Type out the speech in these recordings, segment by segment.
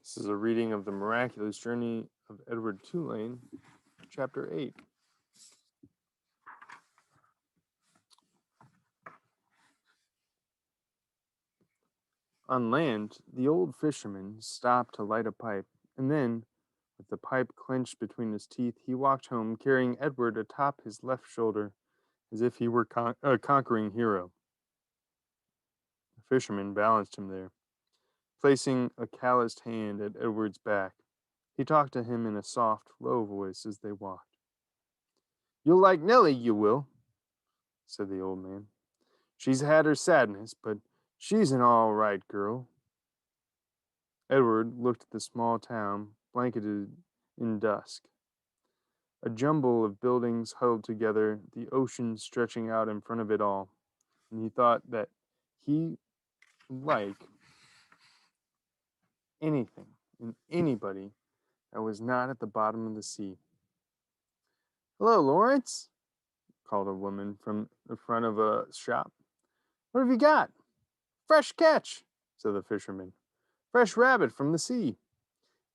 This is a reading of the Miraculous Journey of Edward Tulane, Chapter 8. On land, the old fisherman stopped to light a pipe, and then, with the pipe clenched between his teeth, he walked home carrying Edward atop his left shoulder as if he were a conquering hero. The fisherman balanced him there, placing a calloused hand at Edward's back. He talked to him in a soft, low voice as they walked. "You'll like Nellie, you will," said the old man. "She's had her sadness, but she's an all right girl." Edward looked at the small town, blanketed in dusk. A jumble of buildings huddled together, the ocean stretching out in front of it all, and he thought that he liked anything and anybody that was not at the bottom of the sea. "Hello, Lawrence," called a woman from the front of a shop. "What have you got?" "Fresh catch," said the fisherman. "Fresh rabbit from the sea."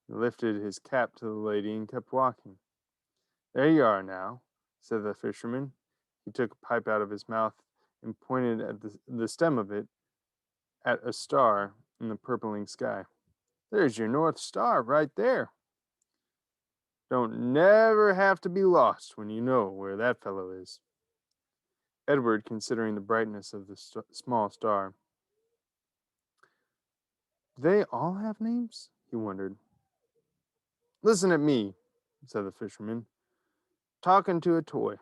He lifted his cap to the lady and kept walking. "There you are now," said the fisherman. He took a pipe out of his mouth and pointed at the stem of it at a star in the purpling sky. "There's your North Star right there. Don't never have to be lost when you know where that fellow is." Edward, considering the brightness of the small star. "Do they all have names?" he wondered. "Listen at me," said the fisherman. "Talking to a toy."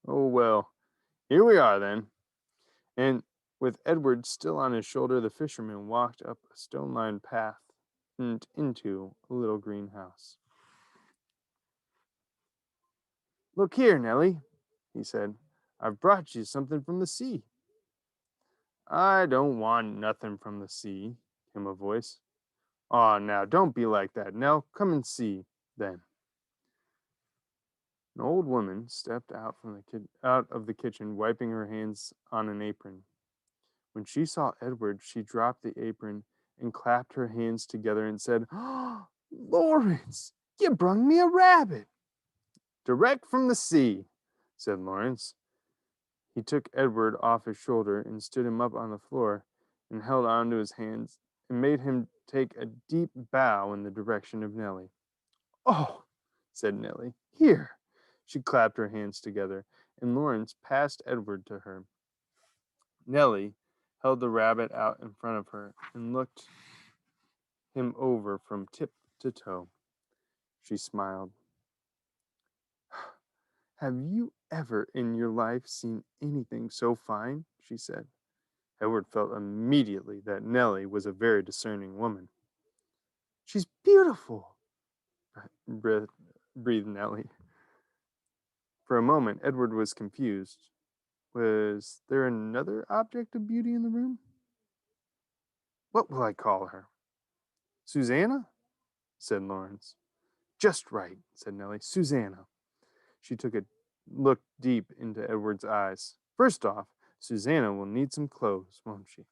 "Oh, well, here we are then." And with Edward still on his shoulder, the fisherman walked up a stone-lined path and into a little greenhouse. "Look here, Nellie," he said. "I've brought you something from the sea." "I don't want nothing from the sea," came a voice. "Aw, now, don't be like that, Nell. Come and see, then." An old woman stepped out of the kitchen, wiping her hands on an apron. When she saw Edward, she dropped the apron and clapped her hands together and said, "Oh, Lawrence, you brung me a rabbit." "Direct from the sea," said Lawrence. He took Edward off his shoulder and stood him up on the floor and held on to his hands and made him take a deep bow in the direction of Nellie. "Oh," said Nellie, "here." She clapped her hands together, and Lawrence passed Edward to her. Nellie held the rabbit out in front of her and looked him over from tip to toe. She smiled. "Have you ever in your life seen anything so fine?" she said. Edward felt immediately that Nellie was a very discerning woman. "She's beautiful," breathed Nellie. For a moment, Edward was confused. Was there another object of beauty in the room? "What will I call her?" "Susanna?" said Lawrence. "Just right," said Nellie. "Susanna." She took a look deep into Edward's eyes. "First off, Susanna will need some clothes, won't she?"